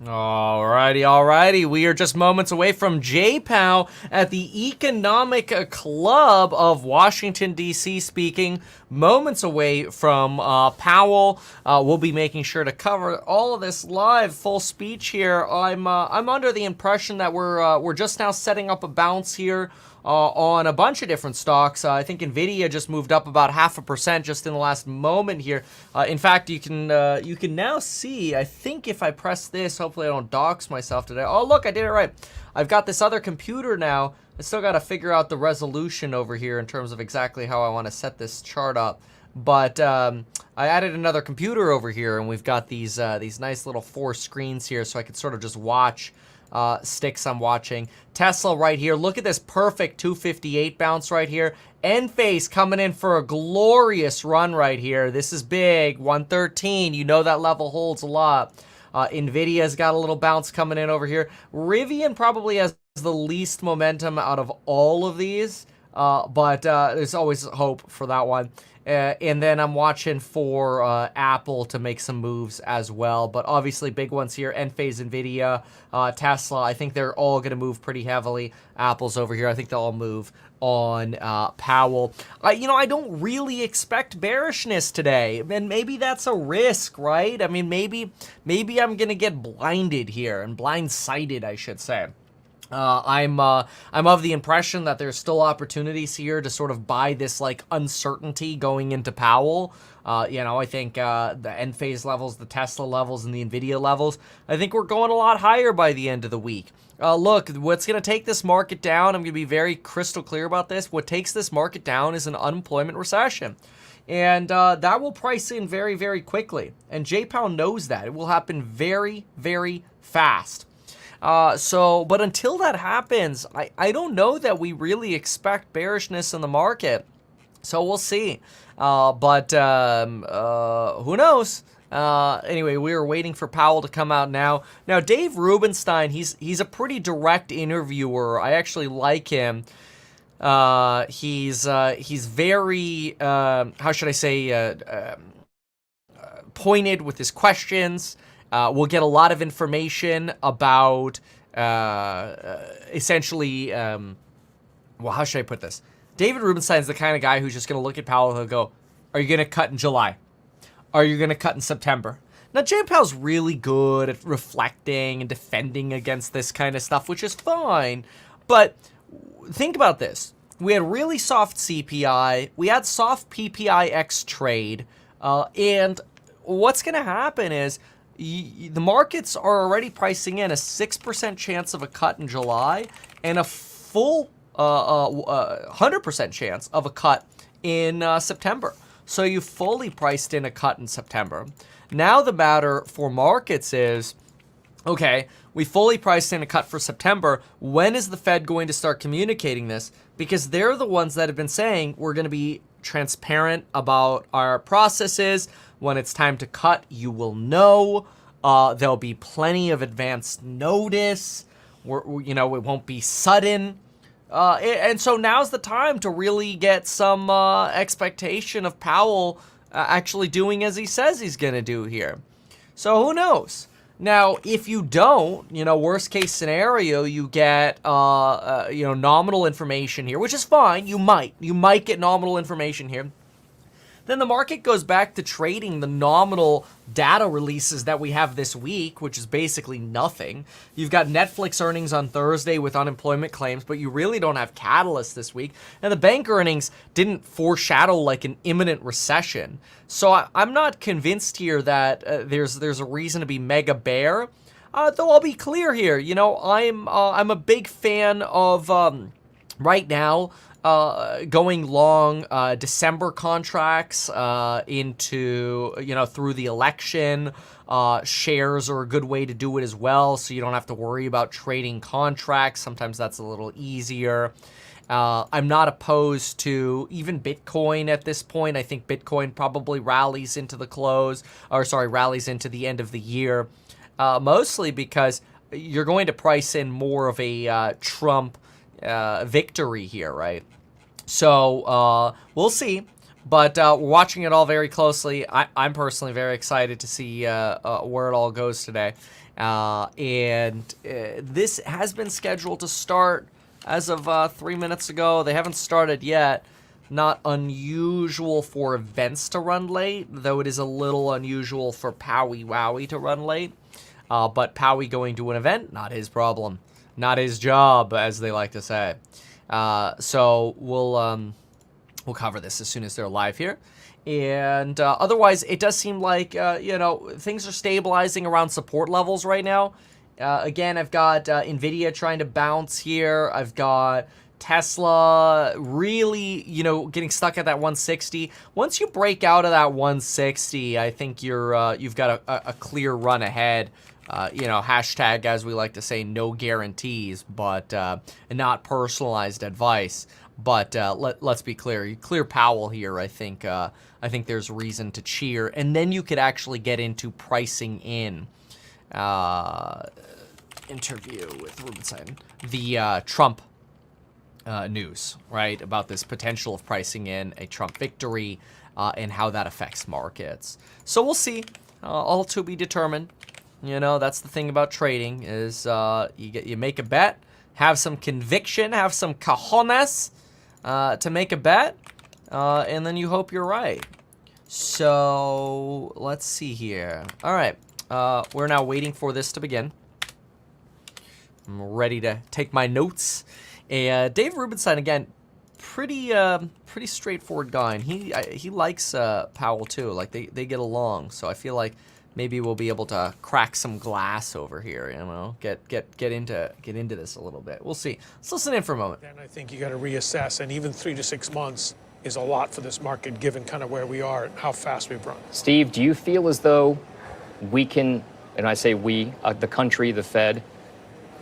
Alrighty. We are just moments away from Jay Powell at the Economic Club of Washington, D.C. speaking. Moments away from Powell. We'll be making sure to cover all of this live, full speech here. I'm under the impression that we're just now setting up a bounce here on a bunch of different stocks. I think Nvidia just moved up about 0.5% just in the last moment here. In fact, you can now see, I think if I press this, hopefully I don't dox myself today. Oh, look, I did it right. I've got this other computer now. I still got to figure out the resolution over here in terms of exactly how I want to set this chart up. But I added another computer over here, and we've got these nice little 4 screens here, so I could sort of just watch sticks I'm watching. Tesla right here. Look at this perfect 258 bounce right here. Enphase coming in for a glorious run right here. This is big. 113. You know that level holds a lot. Nvidia's got a little bounce coming in over here. Rivian probably has the least momentum out of all of these, but there's always hope for that one. And then I'm watching for Apple to make some moves as well. But obviously big ones here, Enphase, Nvidia, Tesla. I think they're all going to move pretty heavily. Apple's over here. I think they'll all move on Powell. I don't really expect bearishness today. And maybe that's a risk, right? I mean, maybe I'm going to get blinded here, and blindsided, I should say. I'm of the impression that there's still opportunities here to sort of buy this like uncertainty going into Powell. I think the Enphase levels, the Tesla levels, and the Nvidia levels, I think we're going a lot higher by the end of the week. Look, what's going to take this market down, I'm going to be very crystal clear about this, what takes this market down is an unemployment recession. And that will price in very, very quickly. And Jay Powell knows that. It will happen very, very fast. But until that happens, I don't know that we really expect bearishness in the market. So we'll see. But who knows? Anyway, we were waiting for Powell to come out now. Now, Dave Rubenstein, he's a pretty direct interviewer. I actually like him. He's very, how should I say, pointed with his questions. We'll get a lot of information about essentially, how should I put this? David Rubenstein's the kind of guy who's just going to look at Powell and he'll go, are you going to cut in July? Are you going to cut in September? Now, Jay Powell's really good at reflecting and defending against this kind of stuff, which is fine. But think about this. We had really soft CPI. We had soft PPI X trade. And what's going to happen is the markets are already pricing in a 6% chance of a cut in July and a full 100% chance of a cut in September. So you fully priced in a cut in September. Now the matter for markets is, okay, we fully priced in a cut for September. When is the Fed going to start communicating this? Because they're the ones that have been saying we're going to be transparent about our processes. When it's time to cut, you will know. There'll be plenty of advance notice. It won't be sudden. And so now's the time to really get some expectation of Powell actually doing as he says he's going to do here. So who knows? Now, if you don't, worst case scenario, you get, nominal information here, which is fine. You might get nominal information here. Then the market goes back to trading the nominal data releases that we have this week, which is basically nothing. You've got Netflix earnings on Thursday with unemployment claims, but you really don't have catalysts this week. And the bank earnings didn't foreshadow like an imminent recession. So I'm not convinced here that there's a reason to be mega bear. Though I'll be clear here, I'm a big fan of right now. Going long December contracts into, through the election. Shares are a good way to do it as well, so you don't have to worry about trading contracts. Sometimes that's a little easier. I'm not opposed to even Bitcoin at this point. I think Bitcoin probably rallies into rallies into the end of the year, mostly because you're going to price in more of a Trump victory here, right? So we'll see. But we're watching it all very closely. I'm personally very excited to see where it all goes today. This has been scheduled to start as of 3 minutes ago. They haven't started yet. Not unusual for events to run late, though it is a little unusual for Powie Wowie to run late. But Powie going to an event, not his problem. Not his job, as they like to say. So we'll cover this as soon as they're live here. And otherwise, it does seem like, things are stabilizing around support levels right now. Again, I've got NVIDIA trying to bounce here. I've got Tesla really, getting stuck at that 160. Once you break out of that 160, I think you've got a clear run ahead. Hashtag, as we like to say, no guarantees, but not personalized advice. But let's be clear. You clear Powell here, I think there's reason to cheer. And then you could actually get into pricing in. Interview with Rubenstein. The Trump news, right? About this potential of pricing in a Trump victory and how that affects markets. So we'll see. All to be determined. That's the thing about trading is you make a bet, have some conviction, have some cojones to make a bet, and then you hope you're right. So let's see here. All right, we're now waiting for this to begin. I'm ready to take my notes. Dave Rubenstein, again, pretty straightforward guy, and he likes Powell too. Like they get along, so I feel like maybe we'll be able to crack some glass over here. Get into this a little bit. We'll see. Let's listen in for a moment. And I think you got to reassess, and even 3 to 6 months is a lot for this market, given kind of where we are and how fast we've run. Steve, do you feel as though we can, and I say we, the country, the Fed,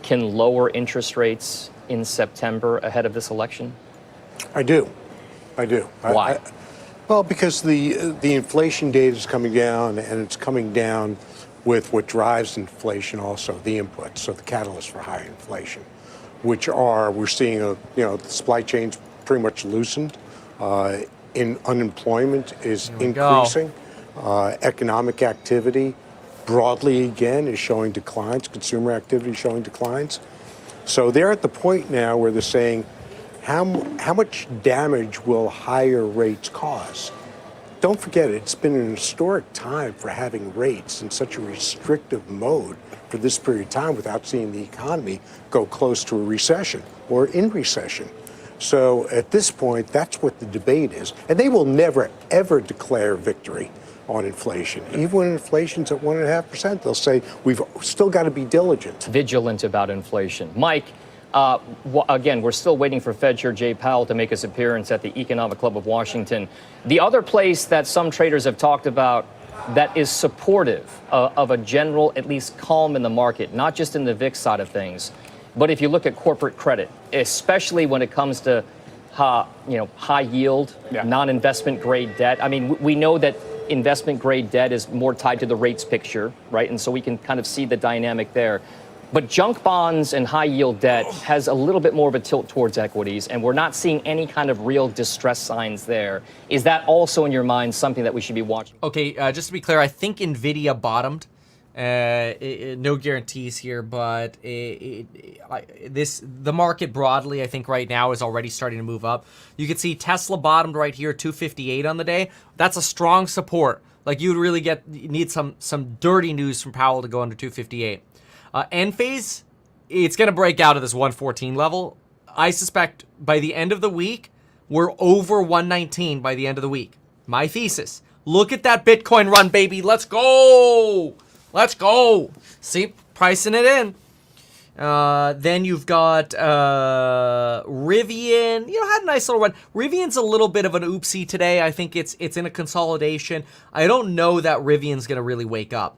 can lower interest rates in September ahead of this election? I do. Why? Well, because the inflation data is coming down, and it's coming down with what drives inflation also, the inputs, so the catalyst for higher inflation, which we're seeing the supply chains pretty much loosened. In unemployment is increasing. Economic activity broadly again is showing declines. Consumer activity is showing declines. So they're at the point now where they're saying, how much damage will higher rates cause? Don't forget, it's been an historic time for having rates in such a restrictive mode for this period of time without seeing the economy go close to a recession or in recession. So at this point, that's what the debate is. And they will never, ever declare victory on inflation. Even when inflation's at 1.5%, they'll say, we've still got to be diligent. Vigilant about inflation. Mike, again, we're still waiting for Fed Chair Jay Powell to make his appearance at the Economic Club of Washington. The other place that some traders have talked about that is supportive of a general, at least calm in the market, not just in the VIX side of things, but if you look at corporate credit, especially when it comes to high yield, non-investment grade debt. I mean, we know that investment grade debt is more tied to the rates picture, right? And so we can kind of see the dynamic there. But junk bonds and high yield debt has a little bit more of a tilt towards equities, and we're not seeing any kind of real distress signs there. Is that also in your mind something that we should be watching? Okay, just to be clear, I think NVIDIA bottomed. No guarantees here, but the market broadly, I think right now is already starting to move up. You can see Tesla bottomed right here, 258 on the day. That's a strong support. Like you would really need some dirty news from Powell to go under 258. End phase, it's going to break out of this 114 level. I suspect by the end of the week, we're over 119 by the end of the week. My thesis. Look at that Bitcoin run, baby. Let's go. Let's go. See, pricing it in. Then you've got Rivian. Had a nice little run. Rivian's a little bit of an oopsie today. I think it's in a consolidation. I don't know that Rivian's going to really wake up.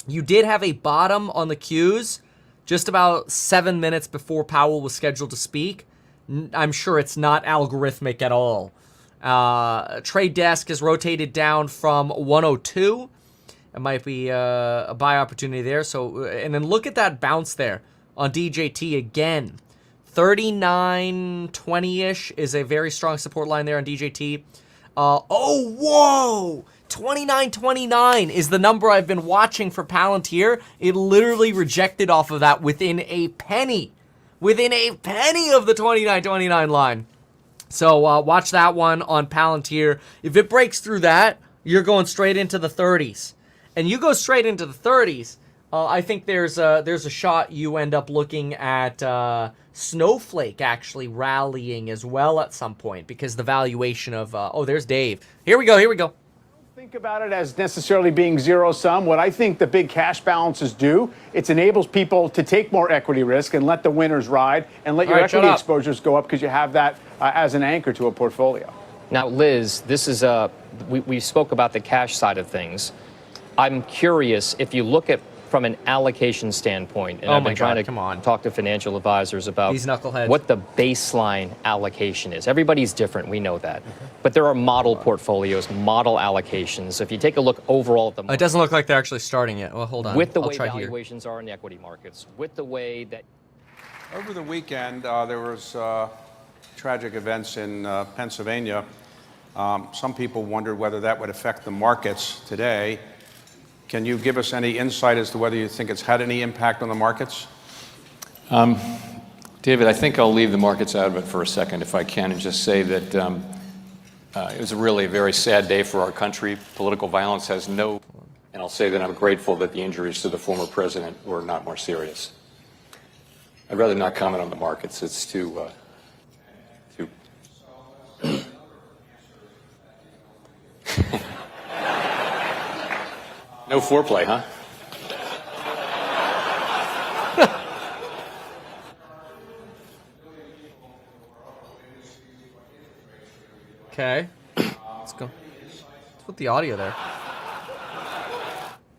You did have a bottom on the Qs just about 7 minutes before Powell was scheduled to speak. I'm sure it's not algorithmic at all. Trade desk is rotated down from 102. It might be a buy opportunity there. So, and then look at that bounce there on DJT again. 39.20-ish is a very strong support line there on DJT. Oh, whoa! 29.29 is the number I've been watching for Palantir. It literally rejected off of that within a penny. Within a penny of the 29.29 line. So watch that one on Palantir. If it breaks through that, you're going straight into the 30s. And you go straight into the 30s, I think there's a shot you end up looking at Snowflake actually rallying as well at some point because the valuation of, oh, there's Dave. Here we go. Think about it as necessarily being zero sum. What I think the big cash balances do, it enables people to take more equity risk and let the winners ride and let your equity exposures go up because you have that as an anchor to a portfolio. Now, Liz, this is we spoke about the cash side of things. I'm curious if you look at from an allocation standpoint, and I've been trying to talk to financial advisors about these knuckleheads, what the baseline allocation is. Everybody's different, we know that. But there are model portfolios, model allocations. If you take a look overall at the market, it doesn't look like they're actually starting yet. Well, hold on. With the way valuations are in the equity markets, with the way that... Over the weekend, there was tragic events in Pennsylvania. Some people wondered whether that would affect the markets today. Can you give us any insight as to whether you think it's had any impact on the markets? David, I think I'll leave the markets out of it for a second, if I can, and just say that it was really a very sad day for our country. Political violence has no, and I'll say that I'm grateful that the injuries to the former president were not more serious. I'd rather not comment on the markets. It's too no foreplay, huh? Okay. Let's go. What's with the audio there?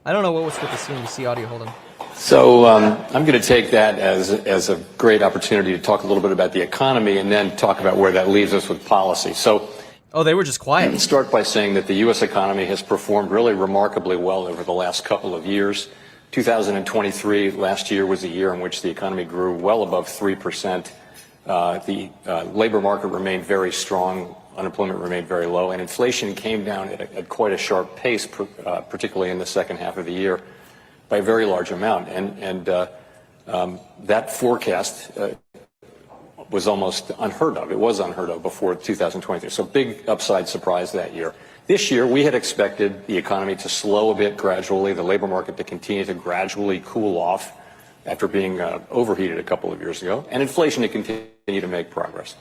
I don't know what was with the CNBC audio. Hold on. So I'm going to take that as a great opportunity to talk a little bit about the economy and then talk about where that leaves us with policy. So. Oh, they were just quiet. Start by saying that the U.S. economy has performed really remarkably well over the last couple of years. 2023, last year, was a year in which the economy grew well above 3%. The labor market remained very strong. Unemployment remained very low. And inflation came down at quite a sharp pace, particularly in the second half of the year, by a very large amount. And that forecast was almost unheard of. It was unheard of before 2023. So big upside surprise that year. This year, we had expected the economy to slow a bit gradually, the labor market to continue to gradually cool off after being overheated a couple of years ago, and inflation to continue to make progress.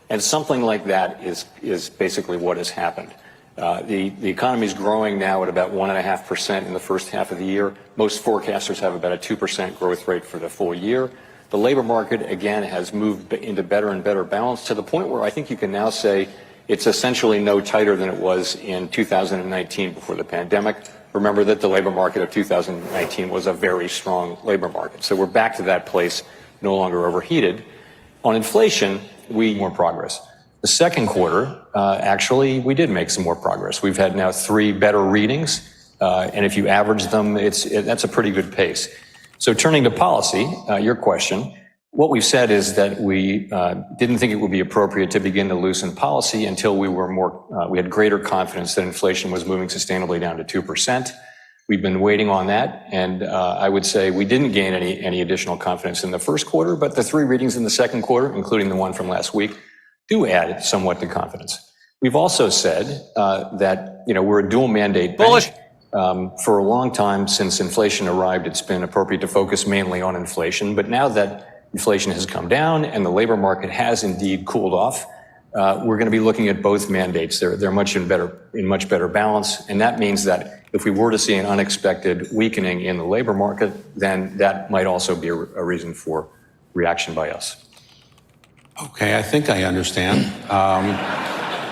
And something like that is basically what has happened. The economy is growing now at about 1.5% in the first half of the year. Most forecasters have about a 2% growth rate for the full year. The labor market, again, has moved into better and better balance to the point where I think you can now say it's essentially no tighter than it was in 2019 before the pandemic. Remember that the labor market of 2019 was a very strong labor market. So we're back to that place, no longer overheated. On inflation, more progress. The second quarter, actually, we did make some more progress. We've had now 3 better readings, and if you average them, that's a pretty good pace. So turning to policy, your question, what we've said is that we didn't think it would be appropriate to begin to loosen policy until we had greater confidence that inflation was moving sustainably down to 2%. We've been waiting on that, and I would say we didn't gain any additional confidence in the first quarter, but the 3 readings in the second quarter, including the one from last week, do add somewhat to confidence. We've also said that we're a dual mandate bullish bank. For a long time since inflation arrived, it's been appropriate to focus mainly on inflation. But now that inflation has come down and the labor market has indeed cooled off, we're going to be looking at both mandates. They're in much better balance. And that means that if we were to see an unexpected weakening in the labor market, then that might also be a reason for reaction by us. Okay, I think I understand.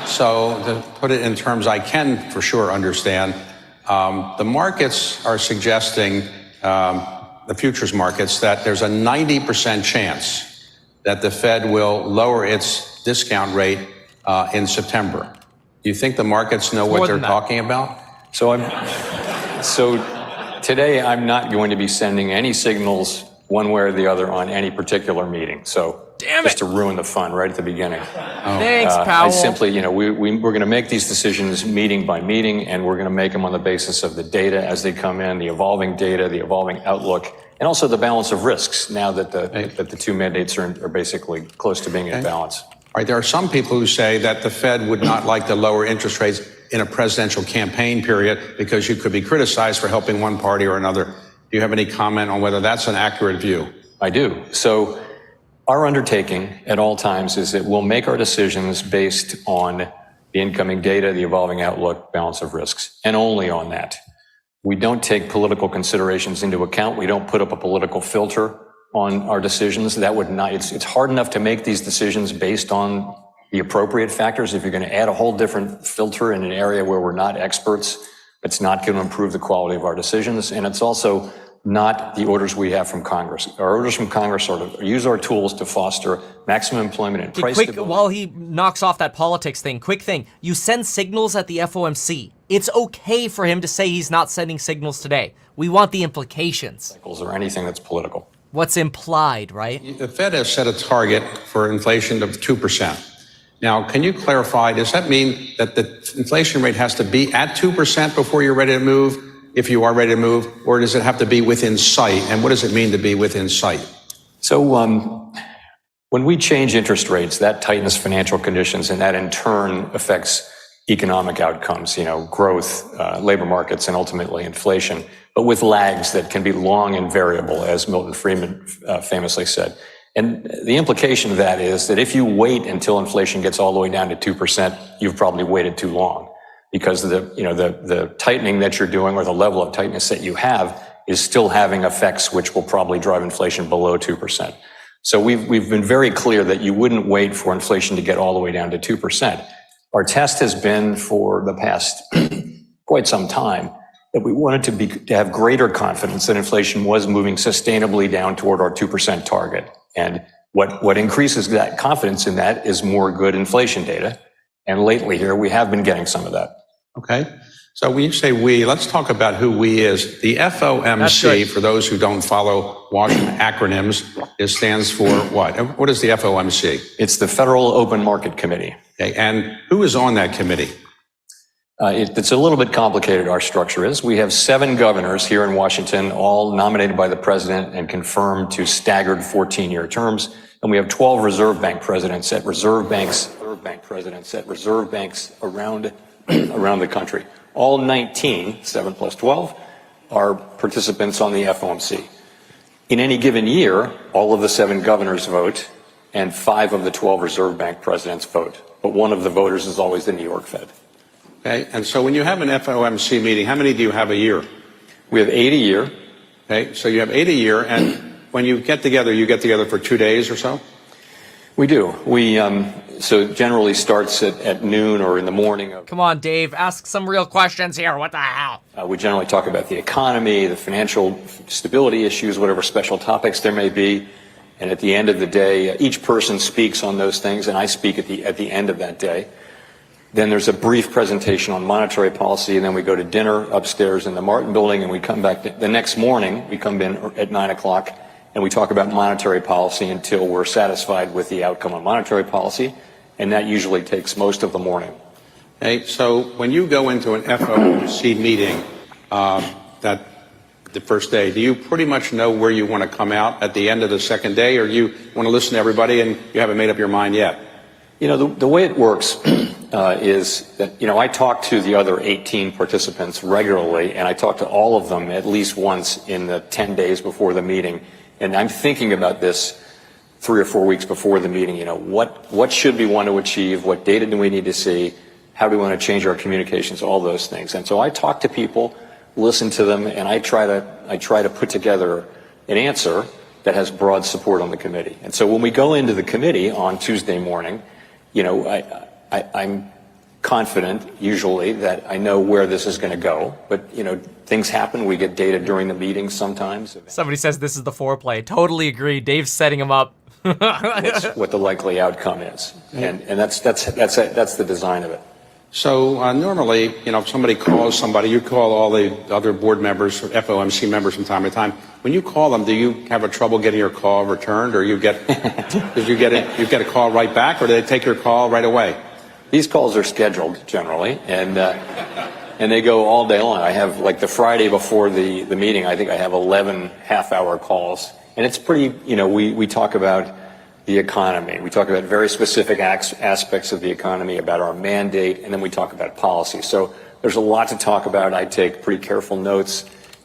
So to put it in terms I can for sure understand, the markets are suggesting, the futures markets, that there's a 90% chance that the Fed will lower its discount rate in September. Do you think the markets know what they're talking about? So today I'm not going to be sending any signals one way or the other on any particular meeting. So Damn just it. to ruin the fun right at the beginning. Thanks, Powell. I simply, we're going to make these decisions meeting by meeting, and we're going to make them on the basis of the data as they come in, the evolving data, the evolving outlook, and also the balance of risks now that the two mandates are basically close to being in balance. All right, there are some people who say that the Fed would not like to lower interest rates in a presidential campaign period because you could be criticized for helping one party or another. Do you have any comment on whether that's an accurate view? I do. So our undertaking at all times is that we'll make our decisions based on the incoming data, the evolving outlook, balance of risks, and only on that. We don't take political considerations into account. We don't put up a political filter on our decisions. That would not, it's hard enough to make these decisions based on the appropriate factors. If you're going to add a whole different filter in an area where we're not experts, it's not going to improve the quality of our decisions. And it's also not the orders we have from Congress. Our orders from Congress are to use our tools to foster maximum employment and price stability. While he knocks off that politics thing, quick thing. You send signals at the FOMC. It's okay for him to say he's not sending signals today. We want the implications. Or anything that's political. What's implied, right? The Fed has set a target for inflation of 2%. Now, can you clarify, does that mean that the inflation rate has to be at 2% before you're ready to move, if you are ready to move, or does it have to be within sight? And what does it mean to be within sight? So when we change interest rates, that tightens financial conditions, and that in turn affects economic outcomes, growth, labor markets, and ultimately inflation, but with lags that can be long and variable, as Milton Friedman famously said. And the implication of that is that if you wait until inflation gets all the way down to 2%, you've probably waited too long, because the tightening that you're doing, or the level of tightness that you have, is still having effects which will probably drive inflation below 2%. So we've been very clear that you wouldn't wait for inflation to get all the way down to 2%. Our test has been for the past quite some time that we wanted to have greater confidence that inflation was moving sustainably down toward our 2% target. And what increases that confidence in that is more good inflation data. And lately here, we have been getting some of that. Okay. So when you say we, let's talk about who we is. The FOMC, for those who don't follow Washington acronyms, it stands for what? What is the FOMC? It's the Federal Open Market Committee. Okay. And who is on that committee? It's a little bit complicated, our structure is. We have 7 governors here in Washington, all nominated by the president and confirmed to staggered 14-year terms. And we have 12 Reserve Bank presidents at reserve banks around the country. All 19, 7 plus 12, are participants on the FOMC. In any given year, all of the 7 governors vote, and 5 of the 12 Reserve Bank presidents vote. But one of the voters is always the New York Fed. Okay. And so when you have an FOMC meeting, how many do you have a year? We have 8 a year. Okay. So you have 8 a year, and when you get together for 2 days or so? We do. So it generally starts at noon or in the morning. Come on, Dave. Ask some real questions here. What the hell? We generally talk about the economy, the financial stability issues, whatever special topics there may be. And at the end of the day, each person speaks on those things, and I speak at the end of that day. Then there's a brief presentation on monetary policy, and then we go to dinner upstairs in the Martin Building, and we come back the next morning. We come in at 9 o'clock, and we talk about monetary policy until we're satisfied with the outcome on monetary policy, and that usually takes most of the morning. Okay, so when you go into an FOMC meeting, that the first day, do you pretty much know where you want to come out at the end of the second day, or you want to listen to everybody and you haven't made up your mind yet? The way it works is that, I talk to the other 18 participants regularly, and I talk to all of them at least once in the 10 days before the meeting. And I'm thinking about this 3 or 4 weeks before the meeting. What should we want to achieve? What data do we need to see? How do we want to change our communications? All those things. And so I talk to people, listen to them, and I try to put together an answer that has broad support on the committee. And so when we go into the committee on Tuesday morning, I'm confident usually that I know where this is going to go, but things happen. We get data during the meeting sometimes. Somebody says this is the foreplay. Totally agree. Dave's setting him up. What the likely outcome is, and that's the design of it. So normally, if somebody calls somebody, you call all the other board members or FOMC members from time to time. When you call them, do you have a trouble getting your call returned, or you get you get a call right back, or do they take your call right away? These calls are scheduled generally, and they go all day long. I have, like, the Friday before the meeting, I think I have 11 half-hour calls, and it's pretty. We talk about the economy. We talk about very specific aspects of the economy, about our mandate, and then we talk about policy. So there's a lot to talk about. I take pretty careful notes,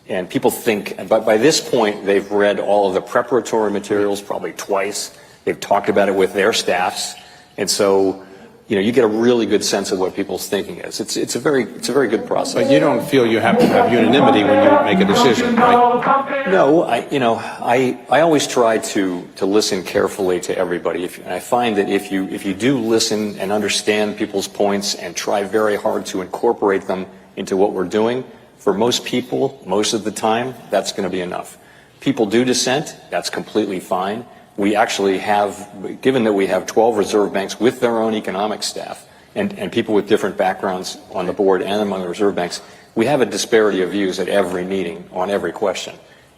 and people think, but by this point, they've read all of the preparatory materials probably twice. They've talked about it with their staffs, and so you get a really good sense of what people's thinking is. It's a very good process. But you don't feel you have to have unanimity when you make a decision, right? No, I always try to listen carefully to everybody. And I find that if you do listen and understand people's points and try very hard to incorporate them into what we're doing, for most people, most of the time, that's going to be enough. People do dissent. That's completely fine. We actually have, given that we have 12 reserve banks with their own economic staff and people with different backgrounds on the board and among the reserve banks, we have a disparity of views at every meeting on every question.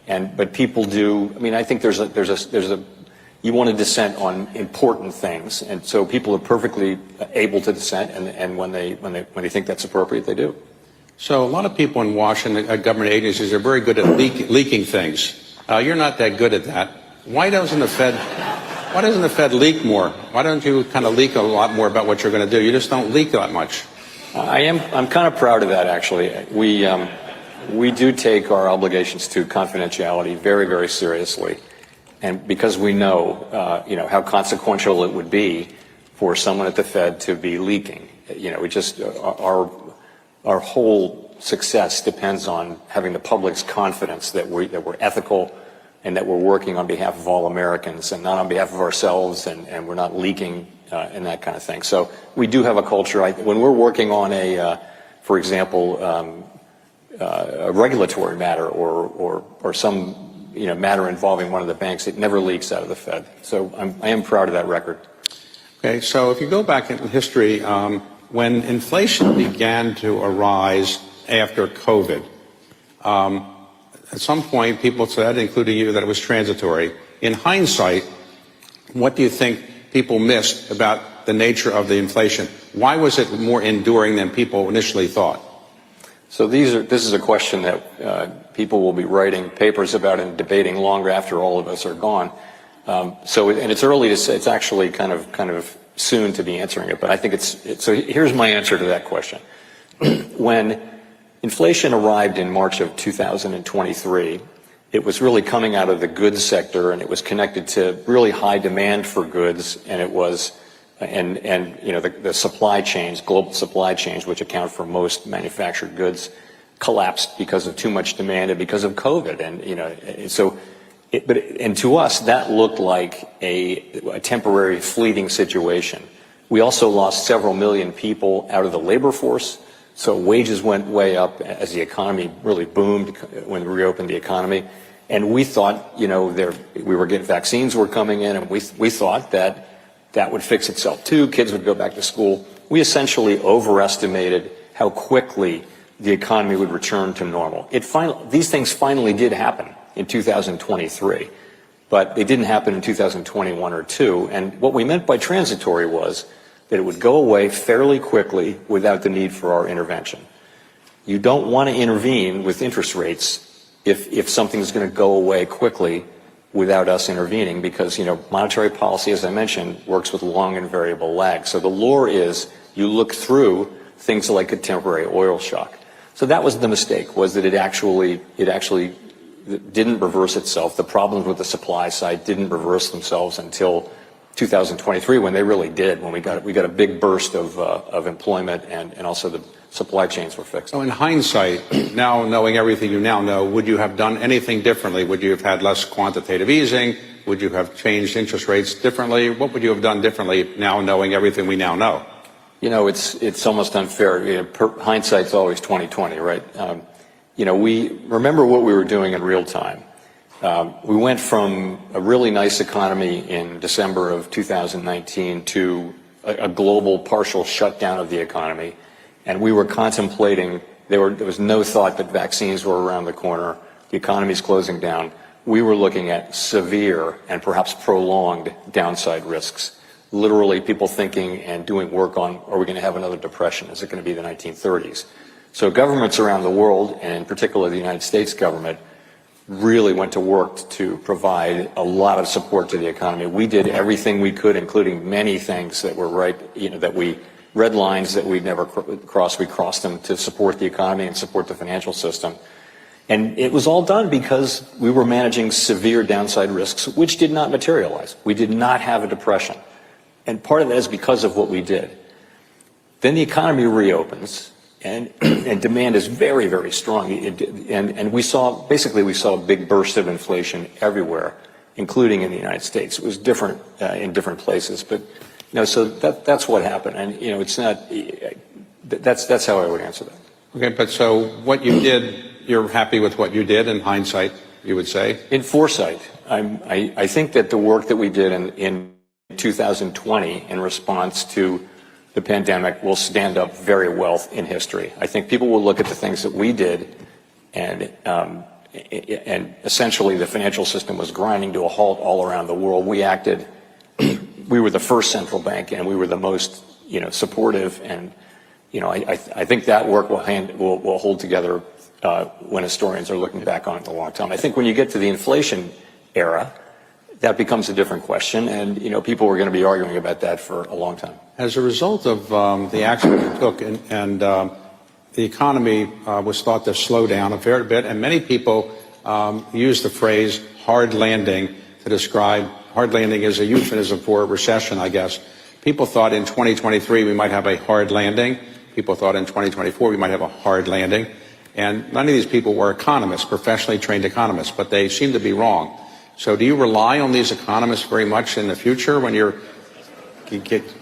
But people do. I mean, I think you want to dissent on important things, and so people are perfectly able to dissent, and when they think that's appropriate, they do. So a lot of people in Washington, government agencies, are very good at leaking things. You're not that good at that. Why doesn't the Fed leak more? Why don't you kind of leak a lot more about what you're going to do? You just don't leak that much. I'm kind of proud of that, actually. We do take our obligations to confidentiality very, very seriously, and because we know, how consequential it would be for someone at the Fed to be leaking. Our whole success depends on having the public's confidence that we're ethical, and that we're working on behalf of all Americans and not on behalf of ourselves, and we're not leaking and that kind of thing. So we do have a culture. When we're working on for example, a regulatory matter or some matter involving one of the banks, it never leaks out of the Fed. So I am proud of that record. Okay, so if you go back in history, when inflation began to arise after COVID, at some point, people said, including you, that it was transitory. In hindsight, what do you think people missed about the nature of the inflation? Why was it more enduring than people initially thought? So this is a question that people will be writing papers about and debating longer after all of us are gone. And it's early to say. It's actually kind of soon to be answering it. But I think so. Here's my answer to that question. When inflation arrived in March of 2023, it was really coming out of the goods sector, and it was connected to really high demand for goods, and it was, the supply chains, global supply chains, which account for most manufactured goods, collapsed because of too much demand and because of COVID, and to us that looked like a temporary, fleeting situation. We also lost several million people out of the labor force. So wages went way up as the economy really boomed when we reopened the economy. And we thought, vaccines were coming in, and we thought that would fix itself too. Kids would go back to school. We essentially overestimated how quickly the economy would return to normal. These things finally did happen in 2023, but they didn't happen in 2021 or 2. And what we meant by transitory was that it would go away fairly quickly without the need for our intervention. You don't want to intervene with interest rates if something's going to go away quickly without us intervening, because monetary policy, as I mentioned, works with long and variable lag. So the lure is you look through things like a temporary oil shock. So that was the mistake, was that it actually didn't reverse itself. The problems with the supply side didn't reverse themselves until 2023, when they really did, when we got a big burst of employment, and also the supply chains were fixed. So in hindsight, now knowing everything you now know, would you have done anything differently? Would you have had less quantitative easing? Would you have changed interest rates differently? What would you have done differently now knowing everything we now know? It's almost unfair. Hindsight's always 20/20, right? We remember what we were doing in real time. We went from a really nice economy in December of 2019 to a global partial shutdown of the economy. and we were contemplating, there was no thought that vaccines were around the corner, the economy's closing down. We were looking at severe and perhaps prolonged downside risks. Literally people thinking and doing work on, are we going to have another depression? Is it going to be the 1930s? So governments around the world, and in particular the United States government, really went to work to provide a lot of support to the economy. We did everything we could, including many things that were red lines that we'd never crossed. We crossed them to support the economy and support the financial system. And it was all done because we were managing severe downside risks, which did not materialize. We did not have a depression. And part of that is because of what we did. Then the economy reopens, and demand is very, very strong. And we saw a big burst of inflation everywhere, including in the United States. It was different in different places, but so that's what happened. And it's not. That's how I would answer that. Okay, but so what you did, you're happy with what you did in hindsight, you would say? In foresight, I think that the work that we did in 2020 in response to the pandemic will stand up very well in history. I think people will look at the things that we did, and essentially the financial system was grinding to a halt all around the world. We acted. We were the first central bank, and we were the most supportive. And I think that work will hold together when historians are looking back on it in a long time. I think when you get to the inflation era, that becomes a different question, and people were going to be arguing about that for a long time. As a result of the action you took, and the economy was thought to slow down a fair bit, and many people use the phrase hard landing to describe, hard landing is a euphemism for a recession, I guess. People thought in 2023 we might have a hard landing. People thought in 2024 we might have a hard landing. And none of these people were economists, professionally trained economists, but they seem to be wrong. So do you rely on these economists very much in the future when you're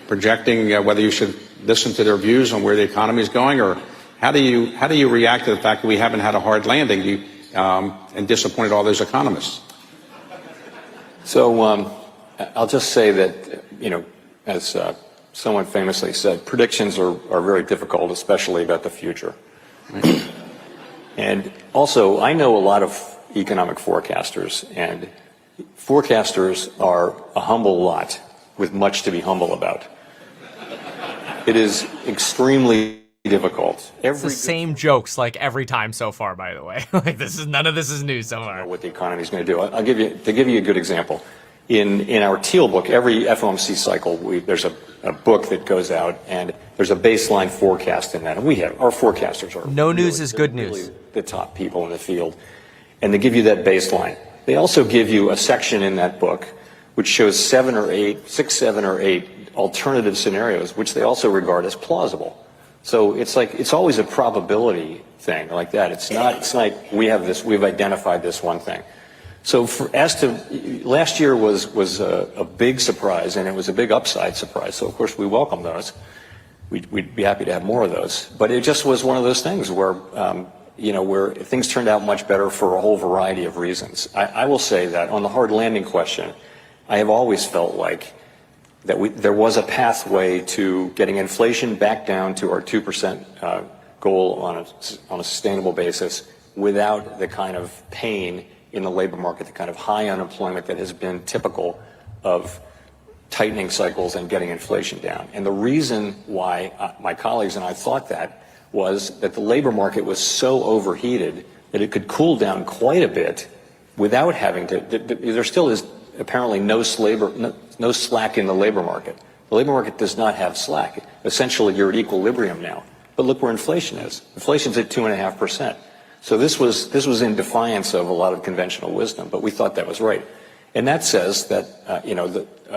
projecting whether you should listen to their views on where the economy is going, or how do you react to the fact that we haven't had a hard landing and disappointed all those economists? So I'll just say that as someone famously said, predictions are very difficult, especially about the future. Right. And also, I know a lot of economic forecasters, and forecasters are a humble lot with much to be humble about. It is extremely difficult. It's the same jokes like every time so far, by the way. None of this is new so far. What the economy is going to do. I'll give you a good example. In our Teal book, every FOMC cycle, there's a book that goes out, and there's a baseline forecast in that. And our forecasters are no news is good news. Really the top people in the field, and they give you that baseline. They also give you a section in that book which shows 7 or 8 alternative scenarios, which they also regard as plausible. So it's always a probability thing like that. It's not we've identified this one thing. So last year was a big surprise, and it was a big upside surprise. So of course we welcome those. We'd be happy to have more of those. But it just was one of those things where where things turned out much better for a whole variety of reasons. I will say that on the hard landing question, I have always felt like that there was a pathway to getting inflation back down to our 2% goal on a sustainable basis without the kind of pain in the labor market, the kind of high unemployment that has been typical of tightening cycles and getting inflation down. And the reason why my colleagues and I thought that was that the labor market was so overheated that it could cool down quite a bit without having to. There still is apparently no slack in the labor market. The labor market does not have slack. Essentially, you're at equilibrium now. But look where inflation is. Inflation's at 2.5%. So this was in defiance of a lot of conventional wisdom, but we thought that was right. And that says that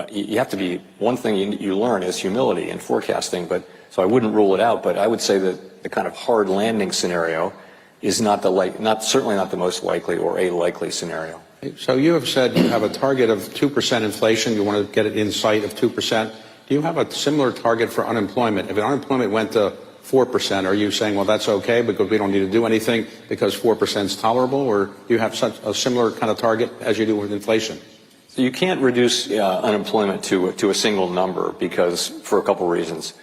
you have to be, one thing you learn is humility in forecasting. But so I wouldn't rule it out. But I would say that the kind of hard landing scenario is certainly not the most likely or a likely scenario. So you have said you have a target of 2% inflation. You want to get it in sight of 2%. Do you have a similar target for unemployment? If unemployment went to 4%, are you saying, well, that's okay because we don't need to do anything because 4% is tolerable? Or do you have such a similar kind of target as you do with inflation? So you can't reduce unemployment to a single number because for a couple reasons.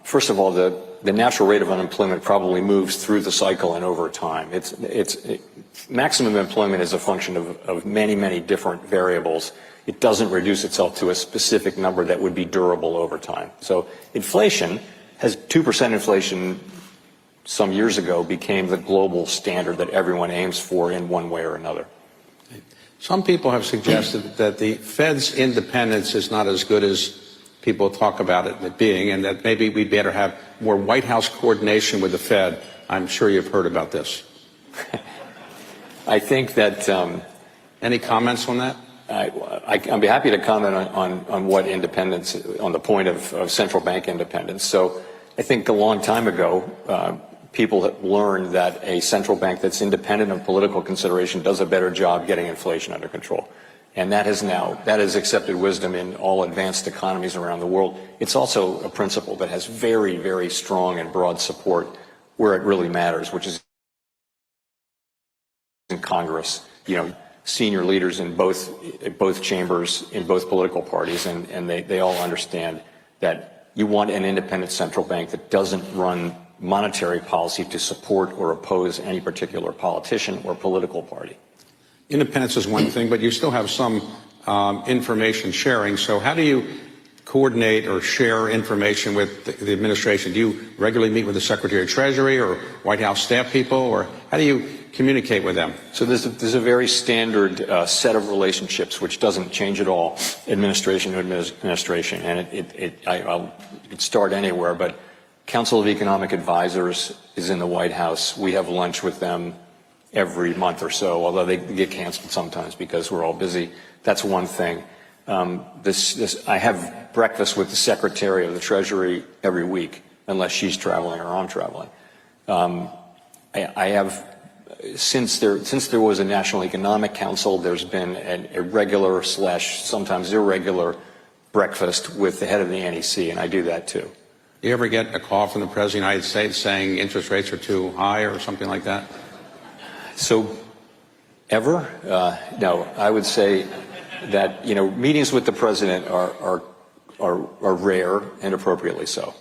First of all, the natural rate of unemployment probably moves through the cycle and over time. Maximum employment is a function of many, many different variables. It doesn't reduce itself to a specific number that would be durable over time. So inflation has 2% inflation some years ago became the global standard that everyone aims for in one way or another. Some people have suggested that the Fed's independence is not as good as people talk about it being, and that maybe we better have more White House coordination with the Fed. I'm sure you've heard about this. I think that... Any comments on that? I'd be happy to comment on what independence, on the point of central bank independence. So I think a long time ago, people have learned that a central bank that's independent of political consideration does a better job getting inflation under control. And that is accepted wisdom in all advanced economies around the world. It's also a principle that has very, very strong and broad support where it really matters, which is in Congress. Senior leaders in both chambers, in both political parties, and they all understand that you want an independent central bank that doesn't run monetary policy to support or oppose any particular politician or political party. Independence is one thing, but you still have some information sharing. So how do you coordinate or share information with the administration? Do you regularly meet with the Secretary of Treasury or White House staff people, or how do you communicate with them? So there's a very standard set of relationships which doesn't change at all, administration to administration, and I'll start anywhere, but Council of Economic Advisors is in the White House. We have lunch with them every month or so, although they get canceled sometimes because we're all busy. That's one thing. I have breakfast with the Secretary of the Treasury every week, unless she's traveling or I'm traveling. I have, since there was a National Economic Council, there's been a regular / sometimes irregular breakfast with the head of the NEC, and I do that too. Do you ever get a call from the President of the United States saying interest rates are too high or something like that? So, ever? No, I would say that, meetings with the President are rare and appropriately so.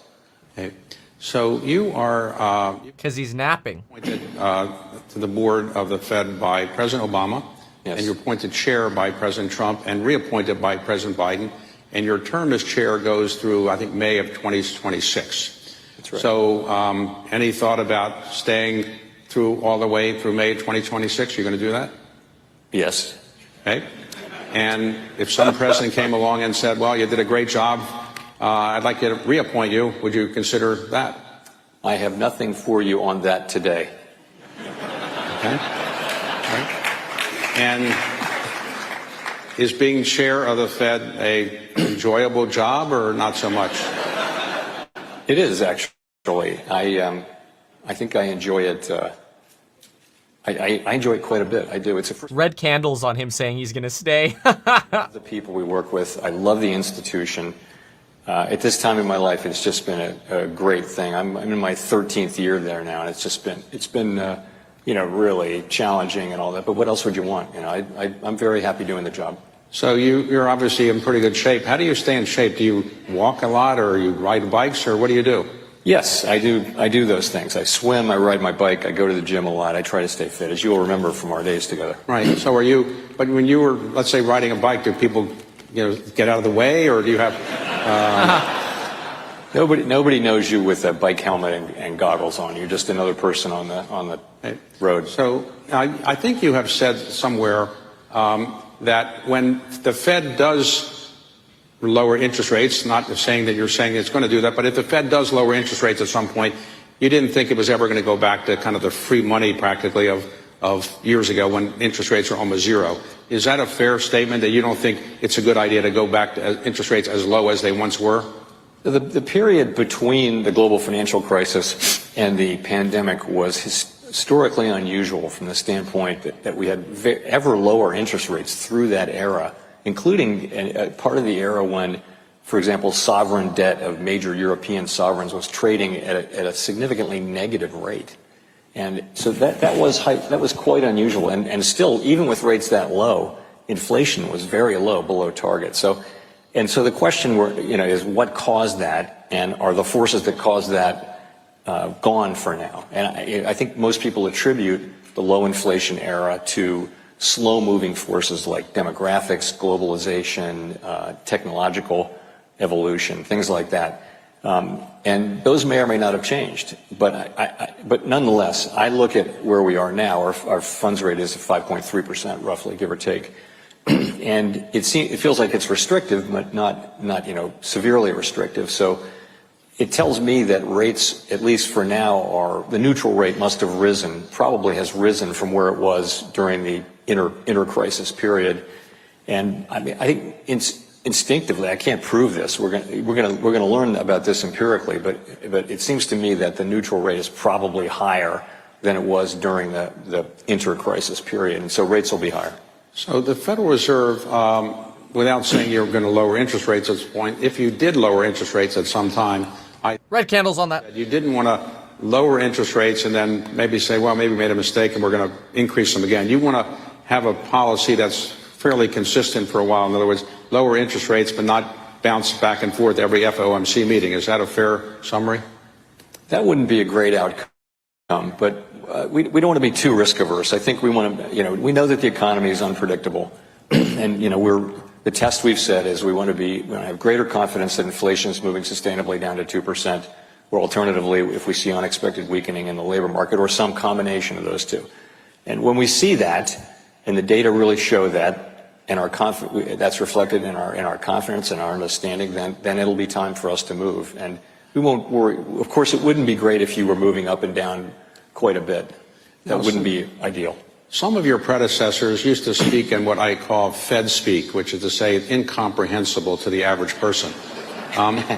Okay. So you are... Because he's napping. Appointed to the board of the Fed by President Obama. Yes. And you're appointed chair by President Trump and reappointed by President Biden. And your term as chair goes through, I think, May of 2026. That's right. So any thought about staying through all the way through May of 2026? You're going to do that? Yes. Okay. And if some president came along and said, well, you did a great job, I'd like you to reappoint you, would you consider that? I have nothing for you on that today. Okay. Right. And is being chair of the Fed a enjoyable job or not so much? It is, actually. I think I enjoy it. I enjoy it quite a bit. I do. It's a first. Red candles on him saying he's going to stay. The people we work with. I love the institution. At this time in my life, it's just been a great thing. I'm in my 13th year there now, and it's been really challenging and all that. But what else would you want? I'm very happy doing the job. So you're obviously in pretty good shape. How do you stay in shape? Do you walk a lot, or you ride bikes, or what do you do? Yes, I do those things. I swim, I ride my bike, I go to the gym a lot. I try to stay fit, as you'll remember from our days together. Right. So but when you were, let's say, riding a bike, do people, get out of the way, or do you have... Nobody knows you with a bike helmet and goggles on. You're just another person on the road. So I think you have said somewhere that when the Fed does lower interest rates, not saying that you're saying it's going to do that, but if the Fed does lower interest rates at some point, you didn't think it was ever going to go back to kind of the free money practically of years ago when interest rates were almost zero. Is that a fair statement, that you don't think it's a good idea to go back to interest rates as low as they once were? The period between the global financial crisis and the pandemic was historically unusual from the standpoint that we had ever lower interest rates through that era, including a part of the era when, for example, sovereign debt of major European sovereigns was trading at a significantly negative rate. And so that was quite unusual. And still, even with rates that low, inflation was very low, below target. So And so the question is what caused that, and are the forces that caused that gone for now? And I think most people attribute the low inflation era to slow-moving forces like demographics, globalization, technological evolution, things like that. And those may or may not have changed. But nonetheless, I look at where we are now. Our funds rate is 5.3%, roughly, give or take. And it feels like it's restrictive, but not severely restrictive. So it tells me that rates, at least for now, the neutral rate must have risen, probably has risen from where it was during the inter-crisis period. And I mean, I think instinctively, I can't prove this. We're going to learn about this empirically, but it seems to me that the neutral rate is probably higher than it was during the inter-crisis period, and so rates will be higher. So the Federal Reserve, without saying you're going to lower interest rates at this point, if you did lower interest rates at some time, red candles on that. You didn't want to lower interest rates and then maybe say, well, maybe we made a mistake and we're going to increase them again. You want to have a policy that's fairly consistent for a while. In other words, lower interest rates but not bounce back and forth every FOMC meeting. Is that a fair summary? That wouldn't be a great outcome, but we don't want to be too risk averse. I think we want to, we know that the economy is unpredictable, and the test we've set is we want to have greater confidence that inflation is moving sustainably down to 2%, or alternatively, if we see unexpected weakening in the labor market, or some combination of those two. And when we see that, and the data really show that, and that's reflected in our confidence and our understanding, then it'll be time for us to move. And we won't worry. Of course, it wouldn't be great if you were moving up and down quite a bit. That wouldn't be ideal. Some of your predecessors used to speak in what I call Fed speak, which is to say incomprehensible to the average person.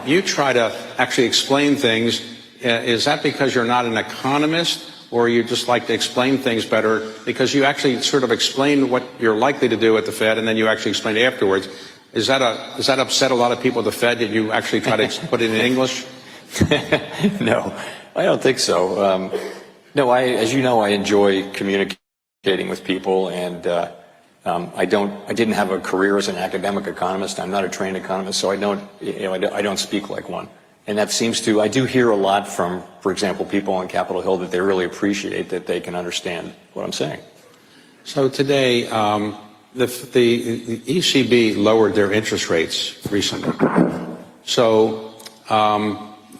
You try to actually explain things. Is that because you're not an economist, or you just like to explain things better because you actually sort of explain what you're likely to do at the Fed and then you actually explain it afterwards? Does that upset a lot of people at the Fed that you actually try to put it in English? No, I don't think so. No, as you know, I enjoy communicating with people, and I didn't have a career as an academic economist. I'm not a trained economist, so I don't speak like one. And that I do hear a lot from, for example, people on Capitol Hill that they really appreciate that they can understand what I'm saying. So today, the ECB lowered their interest rates recently. So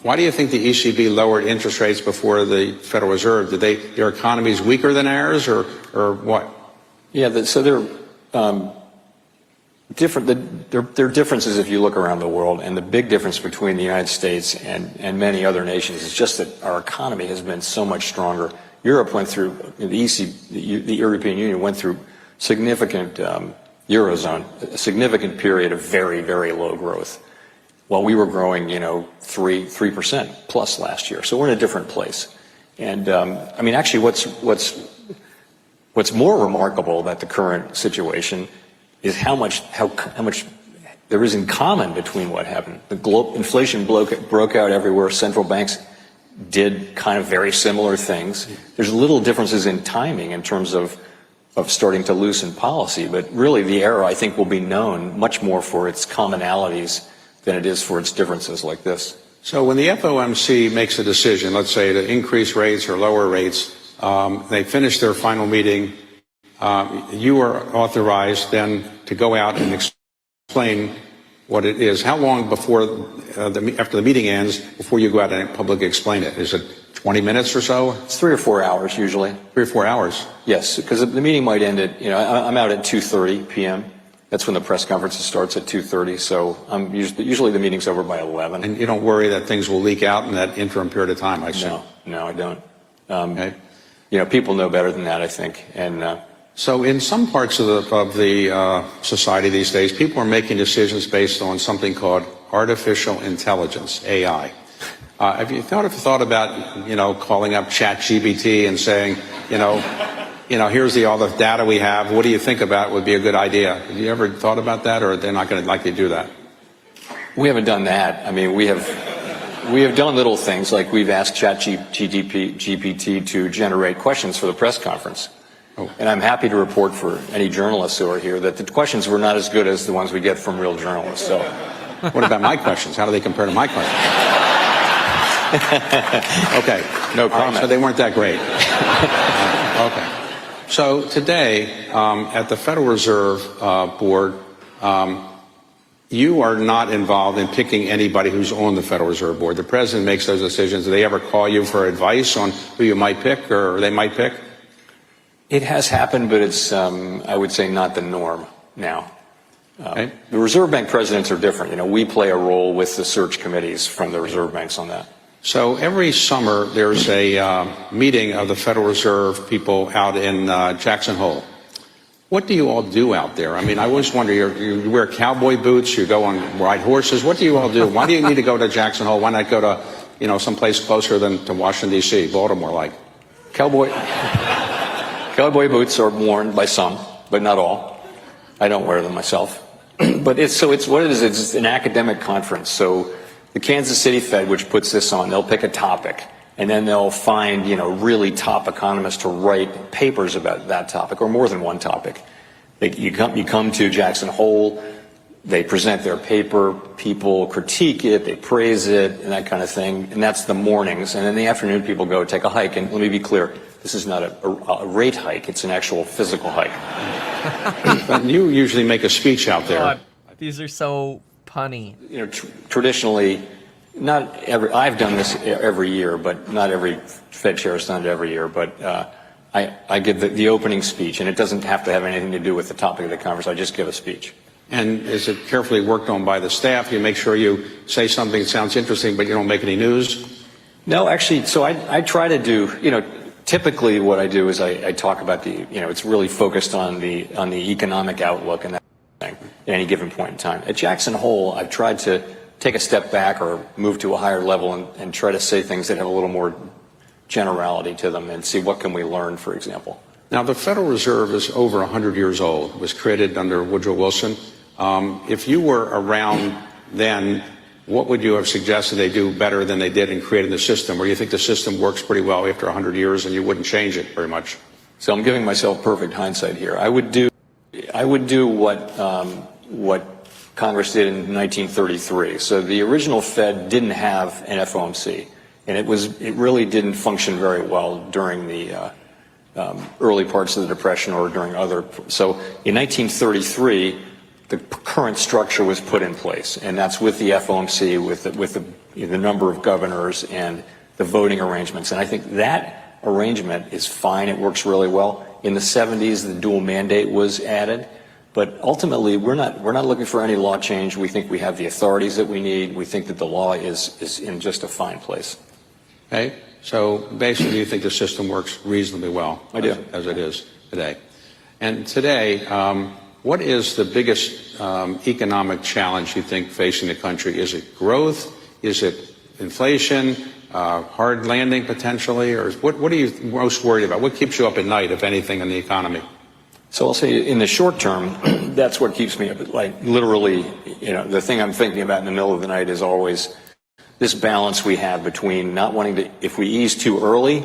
why do you think the ECB lowered interest rates before the Federal Reserve? Their economy is weaker than ours, or what? Yeah, so they're different. There are differences if you look around the world, and the big difference between the United States and many other nations is just that our economy has been so much stronger. Europe went through, the European Union went through significant Eurozone, a significant period of very, very low growth, while we were growing, 3% plus last year. So we're in a different place. And actually, what's more remarkable about the current situation is how much there is in common between what happened. Inflation broke out everywhere. Central banks did kind of very similar things. There's little differences in timing in terms of starting to loosen policy, but really the era, I think, will be known much more for its commonalities than it is for its differences like this. So when the FOMC makes a decision, let's say to increase rates or lower rates, they finish their final meeting, you are authorized then to go out and explain what it is. How long before after the meeting ends before you go out and publicly explain it? Is it 20 minutes or so? It's 3 or 4 hours usually. 3 or 4 hours? Yes, because the meeting might end at, I'm out at 2:30 p.m. That's when the press conference starts at 2:30. So usually the meeting's over by 11. And you don't worry that things will leak out in that interim period of time, I assume? No, I don't. Okay. People know better than that, I think. And so in some parts of the society these days, people are making decisions based on something called artificial intelligence, AI. Have you thought about, calling up ChatGPT and saying, here's all the data we have. What do you think about would be a good idea? Have you ever thought about that, or they're not going to likely do that? We haven't done that. I mean, we have done little things like we've asked ChatGPT to generate questions for the press conference. And I'm happy to report for any journalists who are here that the questions were not as good as the ones we get from real journalists. So, what about my questions? How do they compare to my questions? Okay, no comment. Right, so they weren't that great. Okay. So today, at the Federal Reserve Board, you are not involved in picking anybody who's on the Federal Reserve Board. The president makes those decisions. Do they ever call you for advice on who you might pick or they might pick? It has happened, but it's, I would say, not the norm now. Okay. The Reserve Bank presidents are different. You know, we play a role with the search committees from the Reserve Banks on that. So every summer there's a meeting of the Federal Reserve people out in Jackson Hole. What do you all do out there? I mean, I always wonder, you wear cowboy boots, you go on ride horses. What do you all do? Why do you need to go to Jackson Hole? Why not go to, you know, someplace closer than to Washington, D.C., Baltimore like? Cowboy boots are worn by some, but not all. I don't wear them myself. But it's what it is. It's an academic conference. So the Kansas City Fed, which puts this on, they'll pick a topic, and then they'll find, you know, really top economists to write papers about that topic, or more than one topic. You come to Jackson Hole, they present their paper, people critique it, they praise it, and that kind of thing, and that's the mornings. And in the afternoon, people go take a hike, and let me be clear, this is not a rate hike, it's an actual physical hike. But you usually make a speech out there. God, these are so punny. You know, traditionally, I've done this every year, but not every Fed chair has done it every year. But I give the opening speech, and it doesn't have to have anything to do with the topic of the conference. I just give a speech. And is it carefully worked on by the staff? You make sure you say something that sounds interesting, but you don't make any news? No, actually, so I try to do, you know, typically what I do is I talk about it's really focused on the economic outlook and that thing at any given point in time. At Jackson Hole, I've tried to take a step back or move to a higher level and try to say things that have a little more generality to them and see what can we learn, for example. Now, the Federal Reserve is over 100 years old. It was created under Woodrow Wilson. If you were around then, what would you have suggested they do better than they did in creating the system? Or you think the system works pretty well after 100 years and you wouldn't change it very much? So I'm giving myself perfect hindsight here. I would do what Congress did in 1933. So the original Fed didn't have an FOMC, and it really didn't function very well during the early parts of the Depression or during other. So in 1933, the current structure was put in place, and that's with the FOMC, with the number of governors and the voting arrangements. And I think that arrangement is fine. It works really well. In the 70s, the dual mandate was added. But ultimately, we're not looking for any law change. We think we have the authorities that we need. We think that the law is in just a fine place. Okay. So basically, you think the system works reasonably well. I do. As it is today. And today, what is the biggest economic challenge you think facing the country? Is it growth? Is it inflation? Hard landing potentially? Or what are you most worried about? What keeps you up at night, if anything, in the economy? So I'll say in the short term, that's what keeps me up. Like literally, you know, the thing I'm thinking about in the middle of the night is always this balance we have between not wanting to, if we ease too early,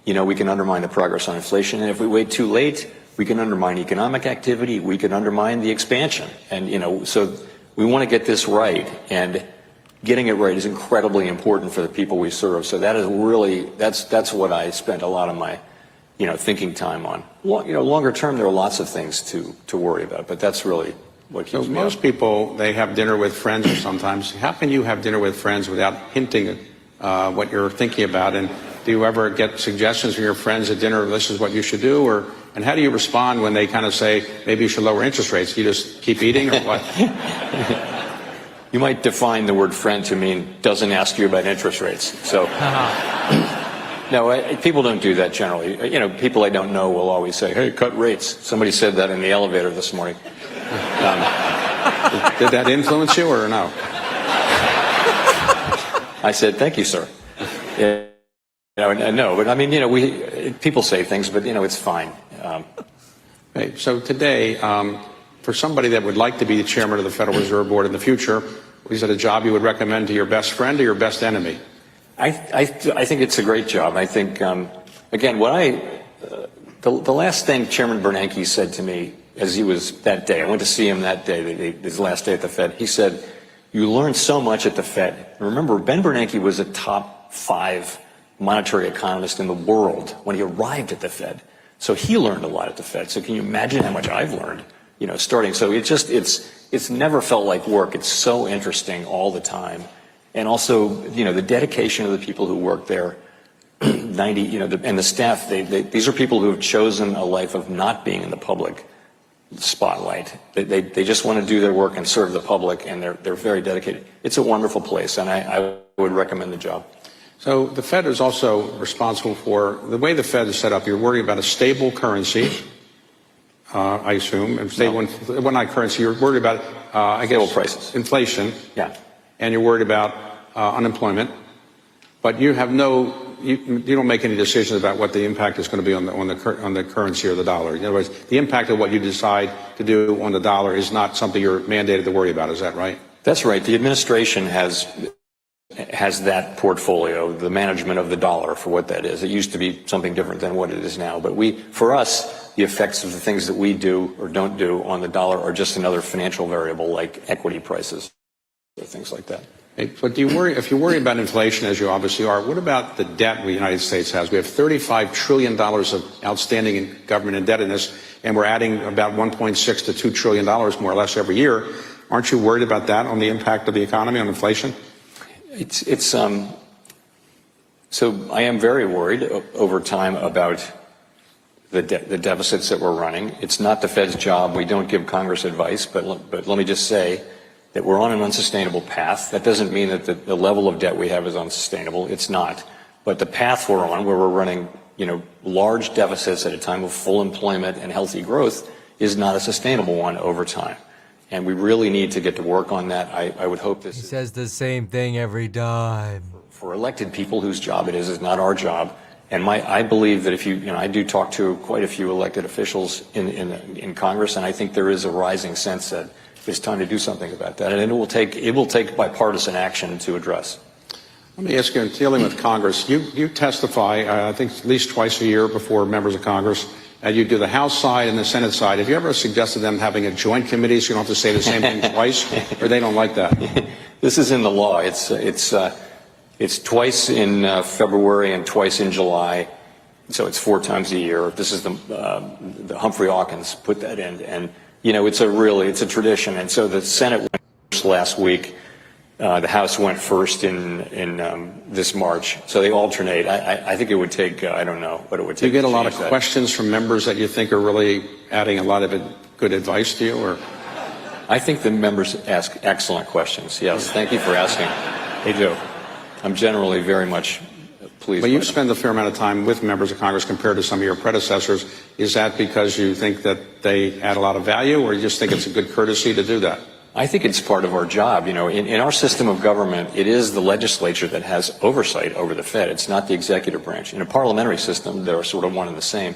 you know, we can undermine the progress on inflation. And if we wait too late, we can undermine economic activity. We can undermine the expansion. And, you know, so we want to get this right. And getting it right is incredibly important for the people we serve. So that is really, that's what I spent a lot of my, you know, thinking time on. You know, longer term, there are lots of things to worry about, but that's really what keeps me up. Most people, they have dinner with friends or sometimes. How can you have dinner with friends without hinting at what you're thinking about? And do you ever get suggestions from your friends at dinner, this is what you should do? And how do you respond when they kind of say, maybe you should lower interest rates? You just keep eating or what? You might define the word friend to mean doesn't ask you about interest rates. So. No, people don't do that generally. You know, people I don't know will always say, hey, cut rates. Somebody said that in the elevator this morning. Did that influence you or no? I said, thank you, sir. Yeah, no, but I mean, you know, people say things, but, you know, it's fine. Okay, so today, for somebody that would like to be the chairman of the Federal Reserve Board in the future, is it a job you would recommend to your best friend or your best enemy? I think it's a great job. I think, again, what I The last thing Chairman Bernanke said to me as he was that day, I went to see him that day, his last day at the Fed, he said, "You learn so much at the Fed." And remember, Ben Bernanke was a top 5 monetary economist in the world when he arrived at the Fed. So he learned a lot at the Fed. So can you imagine how much I've learned, starting? So it's never felt like work. It's so interesting all the time. And also, the dedication of the people who work there, and the staff, these are people who have chosen a life of not being in the public spotlight. They just want to do their work and serve the public, and they're very dedicated. It's a wonderful place, and I would recommend the job. So the Fed is also responsible for the way the Fed is set up. You're worried about a stable currency, I assume, and stable, not currency. You're worried about, stable prices, inflation. Yeah, and you're worried about unemployment, but you have you don't make any decisions about what the impact is going to be on the currency or the dollar. In other words, the impact of what you decide to do on the dollar is not something you're mandated to worry about. Is that right? That's right. The administration has that portfolio, the management of the dollar, for what that is. It used to be something different than what it is now. But for us, the effects of the things that we do or don't do on the dollar are just another financial variable like equity prices or things like that. But if you worry about inflation, as you obviously are, what about the debt the United States has? We have $35 trillion of outstanding in government indebtedness, and we're adding about $1.6 to $2 trillion more or less every year. Aren't you worried about that on the impact of the economy on inflation? So I am very worried over time about the deficits that we're running. It's not the Fed's job. We don't give Congress advice, but let me just say that we're on an unsustainable path. That doesn't mean that the level of debt we have is unsustainable. It's not. But the path we're on, where we're running, large deficits at a time of full employment and healthy growth, is not a sustainable one over time. And we really need to get to work on that. I would hope this. He says the same thing every time. For elected people whose job it is not our job. And I believe that if I do talk to quite a few elected officials in Congress, and I think there is a rising sense that it's time to do something about that, and it will take bipartisan action to address. Let me ask you, in dealing with Congress, you testify, I think, at least twice a year before members of Congress. You do the House side and the Senate side. Have you ever suggested them having a joint committee so you don't have to say the same thing twice, or they don't like that? This is in the law. It's twice in February and twice in July, so it's 4 times a year. This is the Humphrey Hawkins put that in, and it's a tradition. And so the Senate went first last week. The House went first in this March, so they alternate. I think it would take, I don't know what it would take. Do you get a lot of questions from members that you think are really adding a lot of good advice to you, or? I think the members ask excellent questions. Yes, thank you for asking. They do. I'm generally very much pleased. But you spend a fair amount of time with members of Congress compared to some of your predecessors. Is that because you think that they add a lot of value, or you just think it's a good courtesy to do that? I think it's part of our job. In our system of government, it is the legislature that has oversight over the Fed. It's not the executive branch. In a parliamentary system, they're sort of one and the same.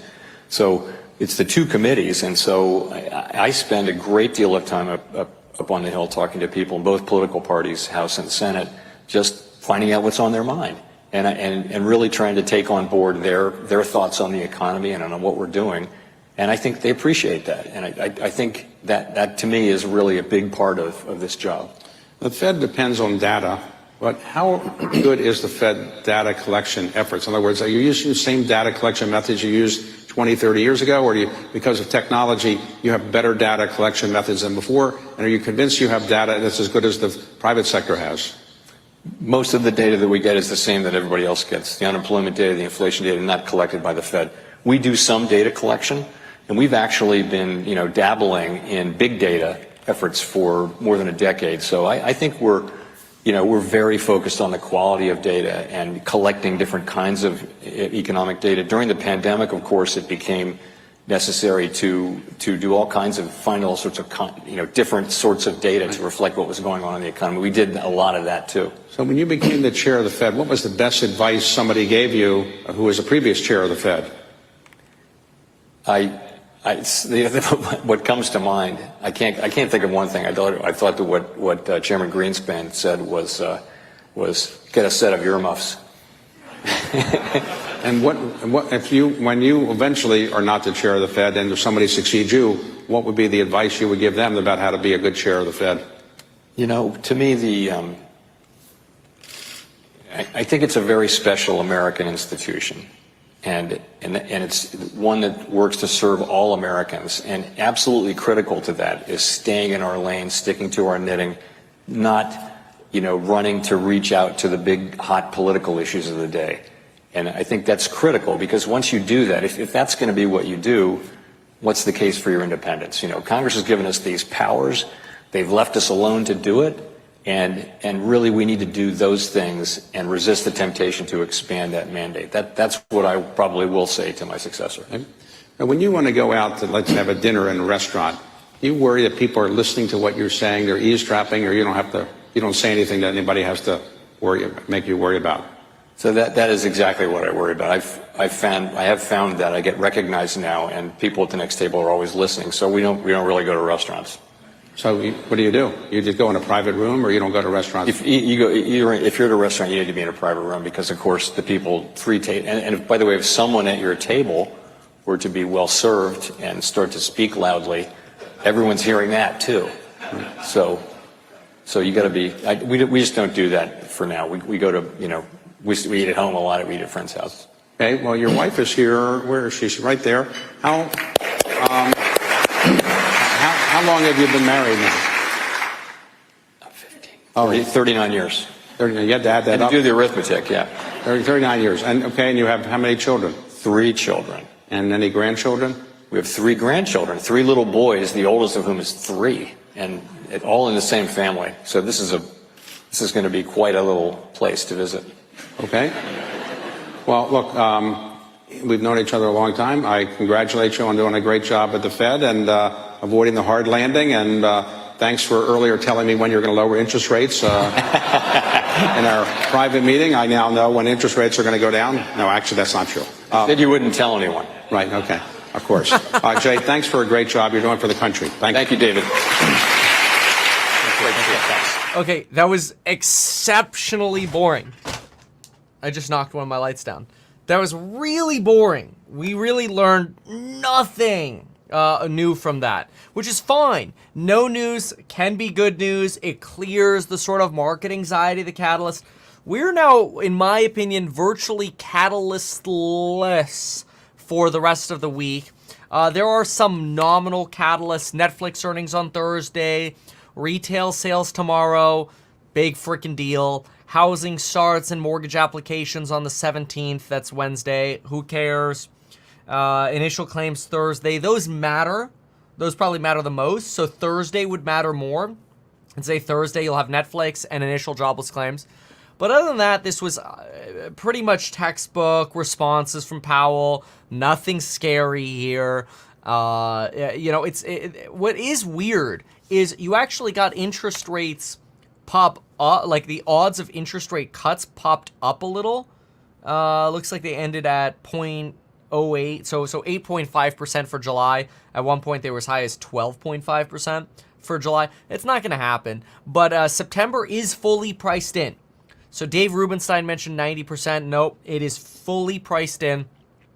So it's the 2 committees, and so I spend a great deal of time up on the Hill talking to people in both political parties, House and Senate, just finding out what's on their mind and really trying to take on board their thoughts on the economy and on what we're doing. And I think they appreciate that. And I think that to me is really a big part of this job. The Fed depends on data, but how good is the Fed data collection efforts? In other words, are you using the same data collection methods you used 20, 30 years ago, or because of technology, you have better data collection methods than before? And are you convinced you have data that's as good as the private sector has? Most of the data that we get is the same that everybody else gets. The unemployment data, the inflation data, not collected by the Fed. We do some data collection. And we've actually been, dabbling in big data efforts for more than a decade. So I think we're very focused on the quality of data and collecting different kinds of economic data. During the pandemic, of course, it became necessary to do all kinds of, find all sorts of, different sorts of data to reflect what was going on in the economy. We did a lot of that, too. So when you became the chair of the Fed, what was the best advice somebody gave you who was a previous chair of the Fed? What comes to mind, I can't think of one thing. I thought that what Chairman Greenspan said was get a set of earmuffs. And what if when you eventually are not the chair of the Fed and if somebody succeeds you, what would be the advice you would give them about how to be a good chair of the Fed? You know, to me, I think it's a very special American institution, and it's one that works to serve all Americans. And absolutely critical to that is staying in our lane, sticking to our knitting, not, running to reach out to the big hot political issues of the day. And I think that's critical, because once you do that, if that's going to be what you do, what's the case for your independence? Congress has given us these powers. They've left us alone to do it. And really, we need to do those things and resist the temptation to expand that mandate. That's what I probably will say to my successor. And when you want to go out to, let's have a dinner in a restaurant, you worry that people are listening to what you're saying, they're eavesdropping, or you don't say anything that anybody has to make you worry about? So that is exactly what I worry about. I have found that I get recognized now, and people at the next table are always listening. So we don't really go to restaurants. So what do? You just go in a private room, or you don't go to restaurants? If you're at a restaurant, you need to be in a private room, because of course the people and by the way, if someone at your table were to be well served and start to speak loudly, everyone's hearing that too. So you got to be. We just don't do that for now. We go to we eat at home a lot. We eat at friends' houses. Okay. Well, your wife is here. Where is she? She's right there. How long have you been married now? 39 years. 39. You had to add that up. Do the arithmetic, yeah. 39 years. And you have how many children? 3 children. And any grandchildren? We have 3 grandchildren, 3 little boys, the oldest of whom is 3, and all in the same family. So this is going to be quite a little place to visit. Okay. Well, look, we've known each other a long time. I congratulate you on doing a great job at the Fed and avoiding the hard landing. And thanks for earlier telling me when you're going to lower interest rates in our private meeting. I now know when interest rates are going to go down. No, actually, that's not true. Said you wouldn't tell anyone. Right. Okay. Of course. Jay, thanks for a great job you're doing for the country. Thank you, David. Okay, that was exceptionally boring. I just knocked one of my lights down. That was really boring. We really learned nothing new from that, which is fine. No news can be good news. It clears the sort of market anxiety, the catalyst. We're now, in my opinion, virtually catalystless for the rest of the week. There are some nominal catalysts. Netflix earnings on Thursday, retail sales tomorrow, big freaking deal. Housing starts and mortgage applications on the 17th. That's Wednesday. Who cares? Initial claims Thursday. Those matter. Those probably matter the most. So Thursday would matter more. And say Thursday you'll have Netflix and initial jobless claims. But other than that, this was pretty much textbook responses from Powell. Nothing scary here. What is weird is you actually got interest rates pop up, like the odds of interest rate cuts popped up a little. Looks like they ended at 0.08, so 8.5% for July. At one point they were as high as 12.5% for July. It's not going to happen, but September is fully priced in. So Dave Rubenstein mentioned 90%. Nope, it is fully priced in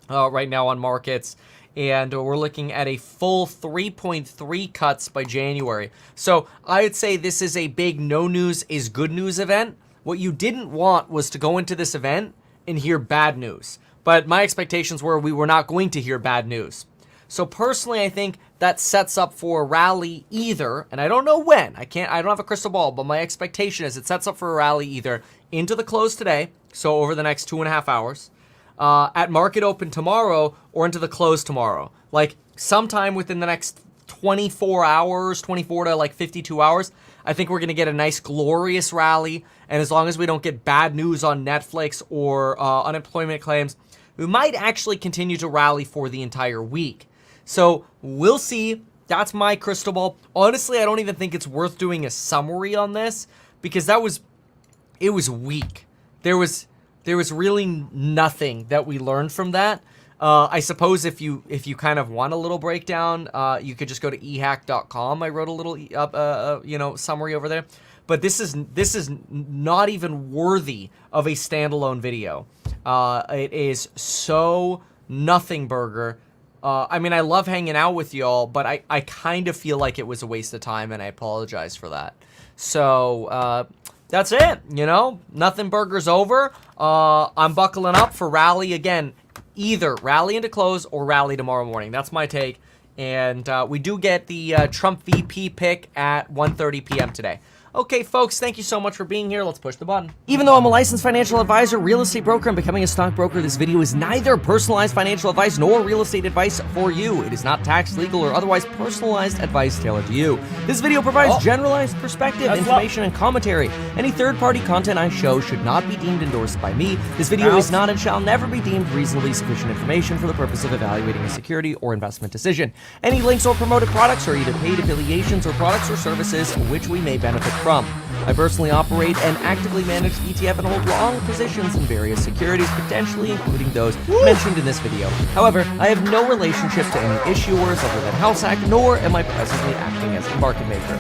right now on markets. And we're looking at a full 3.3 cuts by January. So I would say this is a big no news is good news event. What you didn't want was to go into this event and hear bad news. But my expectations were we were not going to hear bad news. So personally, I think that sets up for a rally either, and I don't know when. I don't have a crystal ball, but my expectation is it sets up for a rally either into the close today, so over the next 2.5 hours, at market open tomorrow, or into the close tomorrow. Like sometime within the next 24 hours, 24 to like 52 hours, I think we're going to get a nice glorious rally. And as long as we don't get bad news on Netflix or unemployment claims, we might actually continue to rally for the entire week. So we'll see. That's my crystal ball. Honestly, I don't even think it's worth doing a summary on this because it was weak. There was really nothing that we learned from that. I suppose if you kind of want a little breakdown, you could just go to ehack.com. I wrote a little summary over there. But this is not even worthy of a standalone video. It is so nothing burger. I mean, I love hanging out with y'all, but I kind of feel like it was a waste of time, and I apologize for that. So, that's it, you know? Nothing burger's over. I'm buckling up for rally again. Either rally into close or rally tomorrow morning. That's my take. And we do get the Trump VP pick at 1:30 p.m. today. Okay, folks, thank you so much for being here. Let's push the button. Even though I'm a licensed financial advisor, real estate broker, and becoming a stockbroker, this video is neither personalized financial advice nor real estate advice for you. It is not tax, legal, or otherwise personalized advice tailored to you. This video provides generalized perspective, information, and commentary. Any third-party content I show should not be deemed endorsed by me. This video is not and shall never be deemed reasonably sufficient information for the purpose of evaluating a security or investment decision. Any links or promoted products are either paid affiliations or products or services which we may benefit from. I personally operate and actively manage ETF and hold long positions in various securities, potentially including those mentioned in this video. However, I have no relationship to any issuers other than HouseHack, nor am I presently acting as a market maker.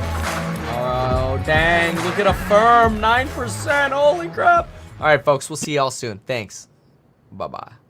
Oh, dang. Look at a firm. 9%. Holy crap. All right, folks. We'll see y'all soon. Thanks. Bye-bye.